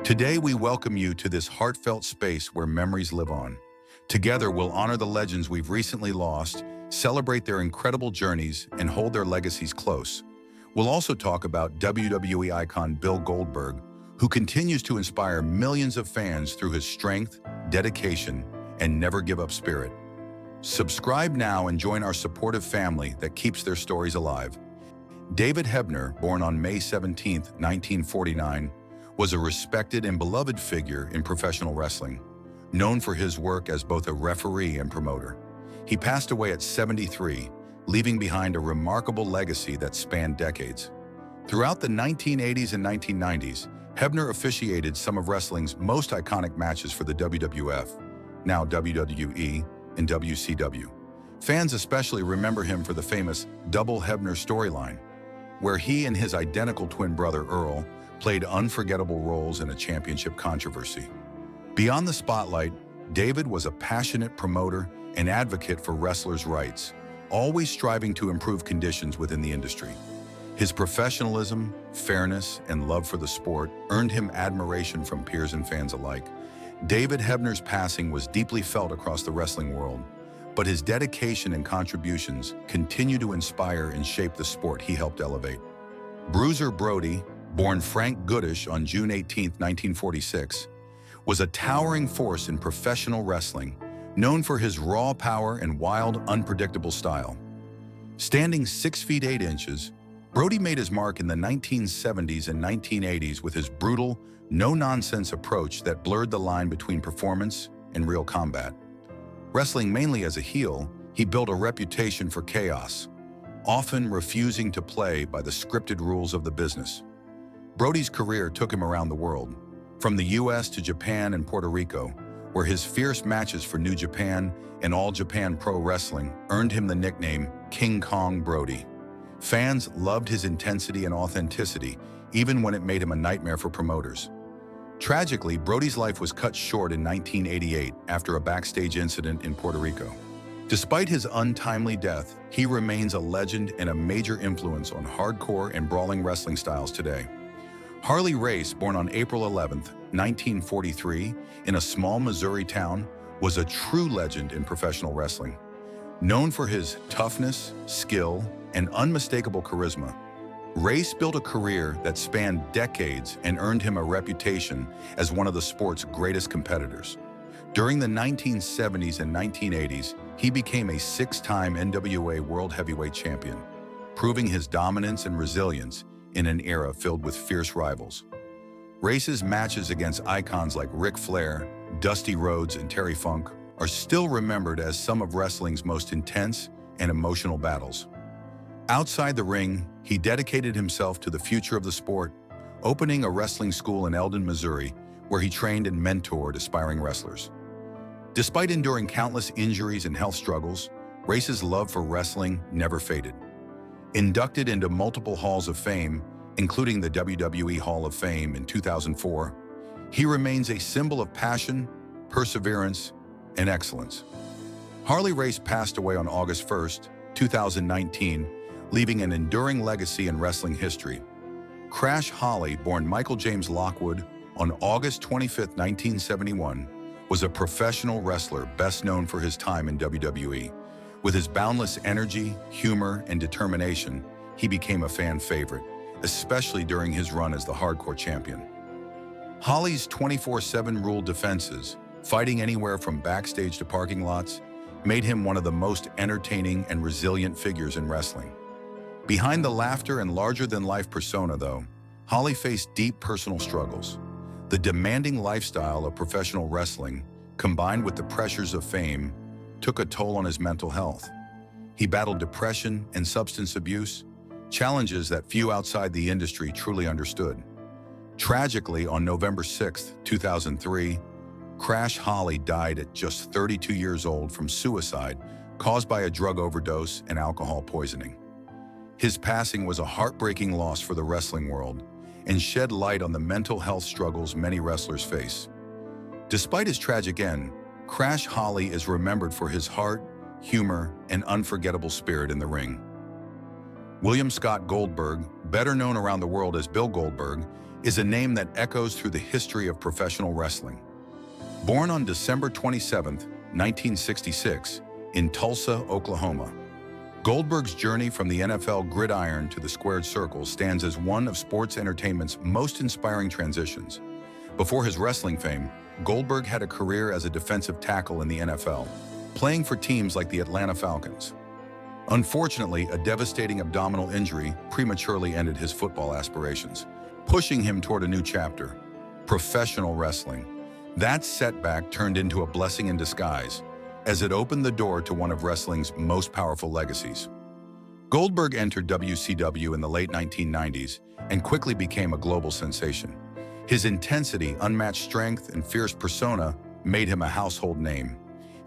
Today, we welcome you to this heartfelt space where memories live on. Together, we'll honor the legends we've recently lost, celebrate their incredible journeys, and hold their legacies close. We'll also talk about WWE icon Bill Goldberg, who continues to inspire millions of fans through his strength, dedication, and never-give-up spirit. Subscribe now and join our supportive family that keeps their stories alive. David Hebner, born on May 17, 1949, was a respected and beloved figure in professional wrestling, known for his work as both a referee and promoter. He passed away at 73, leaving behind a remarkable legacy that spanned decades. Throughout the 1980s and 1990s, Hebner officiated some of wrestling's most iconic matches for the WWF, now WWE, and WCW. Fans especially remember him for the famous Double Hebner storyline, where he and his identical twin brother Earl played unforgettable roles in a championship controversy. Beyond the spotlight, David was a passionate promoter and advocate for wrestlers' rights, always striving to improve conditions within the industry. His professionalism, fairness, and love for the sport earned him admiration from peers and fans alike. David Hebner's passing was deeply felt across the wrestling world, but his dedication and contributions continue to inspire and shape the sport he helped elevate. Bruiser Brody, born Frank Goodish on June 18, 1946, was a towering force in professional wrestling, known for his raw power and wild, unpredictable style. Standing 6 feet 8 inches, Brody made his mark in the 1970s and 1980s with his brutal, no-nonsense approach that blurred the line between performance and real combat. Wrestling mainly as a heel, he built a reputation for chaos, often refusing to play by the scripted rules of the business. Brody's career took him around the world, from the US to Japan and Puerto Rico, where his fierce matches for New Japan and All Japan Pro Wrestling earned him the nickname King Kong Brody. Fans loved his intensity and authenticity, even when it made him a nightmare for promoters. Tragically, Brody's life was cut short in 1988 after a backstage incident in Puerto Rico. Despite his untimely death, he remains a legend and a major influence on hardcore and brawling wrestling styles today. Harley Race, born on April 11, 1943, in a small Missouri town, was a true legend in professional wrestling. Known for his toughness, skill, and unmistakable charisma, Race built a career that spanned decades and earned him a reputation as one of the sport's greatest competitors. During the 1970s and 1980s, he became a 6-time NWA World Heavyweight Champion, proving his dominance and resilience in an era filled with fierce rivals. Race's matches against icons like Ric Flair, Dusty Rhodes, and Terry Funk are still remembered as some of wrestling's most intense and emotional battles. Outside the ring, he dedicated himself to the future of the sport, opening a wrestling school in Eldon, Missouri, where he trained and mentored aspiring wrestlers. Despite enduring countless injuries and health struggles, Race's love for wrestling never faded. Inducted into multiple halls of fame, including the WWE Hall of Fame in 2004, he remains a symbol of passion, perseverance, and excellence. Harley Race passed away on August 1, 2019, leaving an enduring legacy in wrestling history. Crash Holly, born Michael James Lockwood on August 25, 1971, was a professional wrestler best known for his time in WWE. With his boundless energy, humor, and determination, he became a fan favorite, especially during his run as the Hardcore Champion. Holly's 24/7 rule defenses, fighting anywhere from backstage to parking lots, made him one of the most entertaining and resilient figures in wrestling. Behind the laughter and larger-than-life persona, though, Holly faced deep personal struggles. The demanding lifestyle of professional wrestling, combined with the pressures of fame, took a toll on his mental health. He battled depression and substance abuse, challenges that few outside the industry truly understood. Tragically, on November 6, 2003, Crash Holly died at just 32 years old from suicide caused by a drug overdose and alcohol poisoning. His passing was a heartbreaking loss for the wrestling world and shed light on the mental health struggles many wrestlers face. Despite his tragic end, Crash Holly is remembered for his heart, humor, and unforgettable spirit in the ring. William Scott Goldberg, better known around the world as Bill Goldberg, is a name that echoes through the history of professional wrestling. Born on December 27, 1966, in Tulsa, Oklahoma, Goldberg's journey from the NFL gridiron to the squared circle stands as one of sports entertainment's most inspiring transitions. Before his wrestling fame, Goldberg had a career as a defensive tackle in the NFL, playing for teams like the Atlanta Falcons. Unfortunately, a devastating abdominal injury prematurely ended his football aspirations, pushing him toward a new chapter: professional wrestling. That setback turned into a blessing in disguise, as it opened the door to one of wrestling's most powerful legacies. Goldberg entered WCW in the late 1990s and quickly became a global sensation. His intensity, unmatched strength, and fierce persona made him a household name.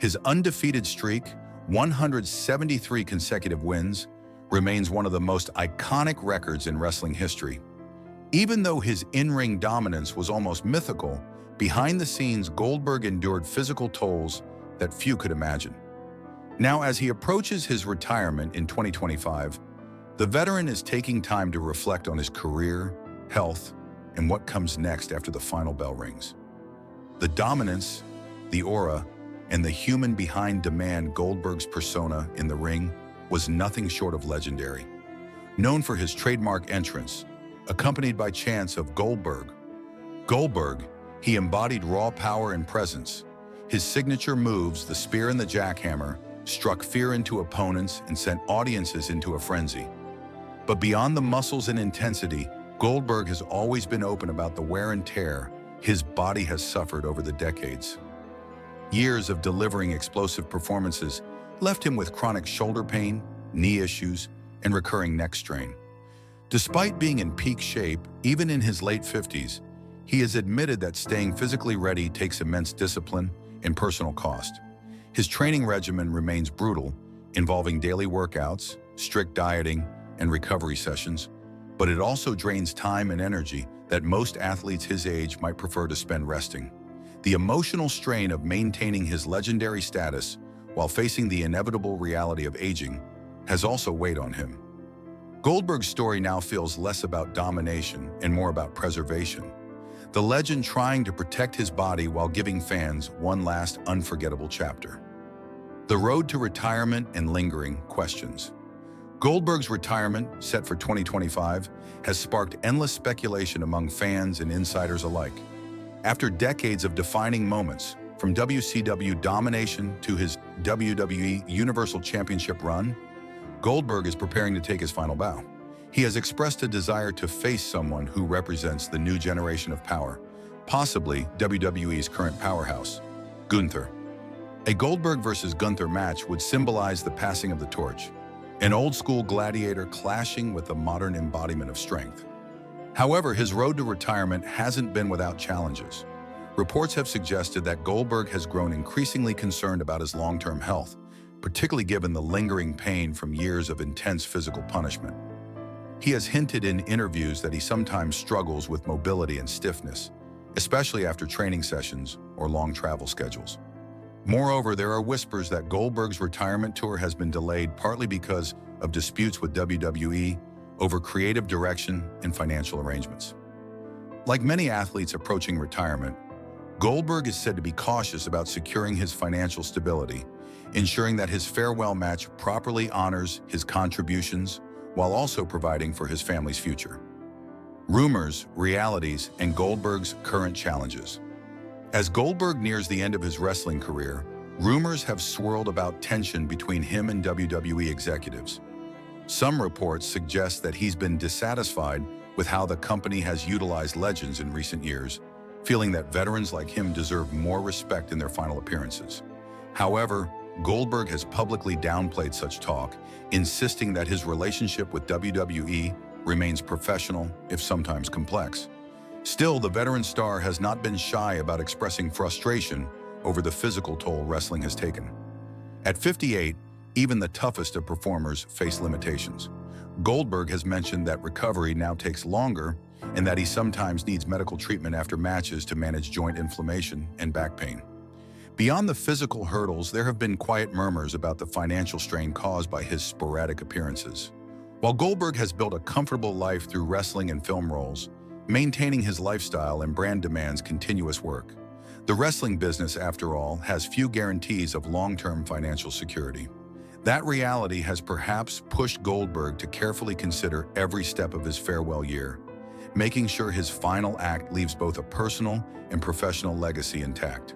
His undefeated streak, 173 consecutive wins, remains one of the most iconic records in wrestling history. Even though his in-ring dominance was almost mythical, behind the scenes, Goldberg endured physical tolls that few could imagine. Now, as he approaches his retirement in 2025, the veteran is taking time to reflect on his career, health, and what comes next after the final bell rings. The dominance, the aura, and the human behind demand Goldberg's persona in the ring was nothing short of legendary. Known for his trademark entrance, accompanied by chants of Goldberg, he embodied raw power and presence. His signature moves, the spear and the jackhammer, struck fear into opponents and sent audiences into a frenzy. But beyond the muscles and intensity, Goldberg has always been open about the wear and tear his body has suffered over the decades. Years of delivering explosive performances left him with chronic shoulder pain, knee issues, and recurring neck strain. Despite being in peak shape, even in his late 50s, he has admitted that staying physically ready takes immense discipline and personal cost. His training regimen remains brutal, involving daily workouts, strict dieting, and recovery sessions, but it also drains time and energy that most athletes his age might prefer to spend resting. The emotional strain of maintaining his legendary status while facing the inevitable reality of aging has also weighed on him. Goldberg's story now feels less about domination and more about preservation. The legend trying to protect his body while giving fans one last unforgettable chapter. The road to retirement and lingering questions. Goldberg's retirement, set for 2025, has sparked endless speculation among fans and insiders alike. After decades of defining moments, from WCW domination to his WWE Universal Championship run, Goldberg is preparing to take his final bow. He has expressed a desire to face someone who represents the new generation of power, possibly WWE's current powerhouse, Gunther. A Goldberg versus Gunther match would symbolize the passing of the torch, an old-school gladiator clashing with a modern embodiment of strength. However, his road to retirement hasn't been without challenges. Reports have suggested that Goldberg has grown increasingly concerned about his long-term health, particularly given the lingering pain from years of intense physical punishment. He has hinted in interviews that he sometimes struggles with mobility and stiffness, especially after training sessions or long travel schedules. Moreover, there are whispers that Goldberg's retirement tour has been delayed partly because of disputes with WWE over creative direction and financial arrangements. Like many athletes approaching retirement, Goldberg is said to be cautious about securing his financial stability, ensuring that his farewell match properly honors his contributions while also providing for his family's future. Rumors, realities, and Goldberg's current challenges. As Goldberg nears the end of his wrestling career, rumors have swirled about tension between him and WWE executives. Some reports suggest that he's been dissatisfied with how the company has utilized legends in recent years, feeling that veterans like him deserve more respect in their final appearances. However, Goldberg has publicly downplayed such talk, insisting that his relationship with WWE remains professional, if sometimes complex. Still, the veteran star has not been shy about expressing frustration over the physical toll wrestling has taken. At 58, even the toughest of performers face limitations. Goldberg has mentioned that recovery now takes longer and that he sometimes needs medical treatment after matches to manage joint inflammation and back pain. Beyond the physical hurdles, there have been quiet murmurs about the financial strain caused by his sporadic appearances. While Goldberg has built a comfortable life through wrestling and film roles, Maintaining his lifestyle and brand demands continuous work. The wrestling business, after all, has few guarantees of long-term financial security. That reality has perhaps pushed Goldberg to carefully consider every step of his farewell year, making sure his final act leaves both a personal and professional legacy intact.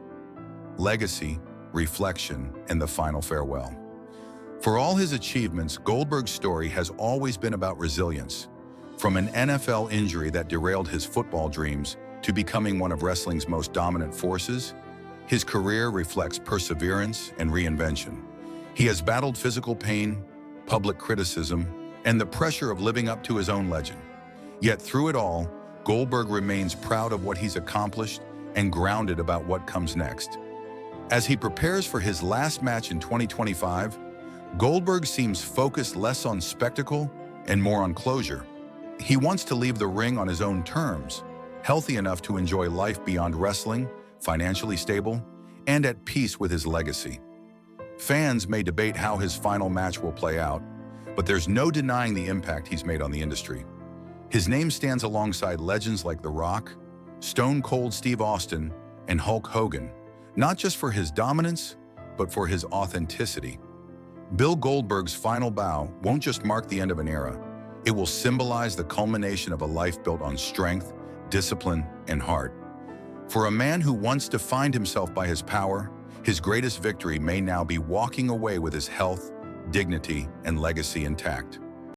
Legacy, reflection, and the final farewell. For all his achievements, Goldberg's story has always been about resilience. From an NFL injury that derailed his football dreams to becoming one of wrestling's most dominant forces, his career reflects perseverance and reinvention. He has battled physical pain, public criticism, and the pressure of living up to his own legend. Yet through it all, Goldberg remains proud of what he's accomplished and grounded about what comes next. As he prepares for his last match in 2025, Goldberg seems focused less on spectacle and more on closure. He wants to leave the ring on his own terms, healthy enough to enjoy life beyond wrestling, financially stable, and at peace with his legacy. Fans may debate how his final match will play out, but there's no denying the impact he's made on the industry. His name stands alongside legends like The Rock, Stone Cold Steve Austin, and Hulk Hogan, not just for his dominance, but for his authenticity. Bill Goldberg's final bow won't just mark the end of an era. It will symbolize the culmination of a life built on strength, discipline, and heart. For a man who once defined himself by his power, his greatest victory may now be walking away with his health, dignity, and legacy intact.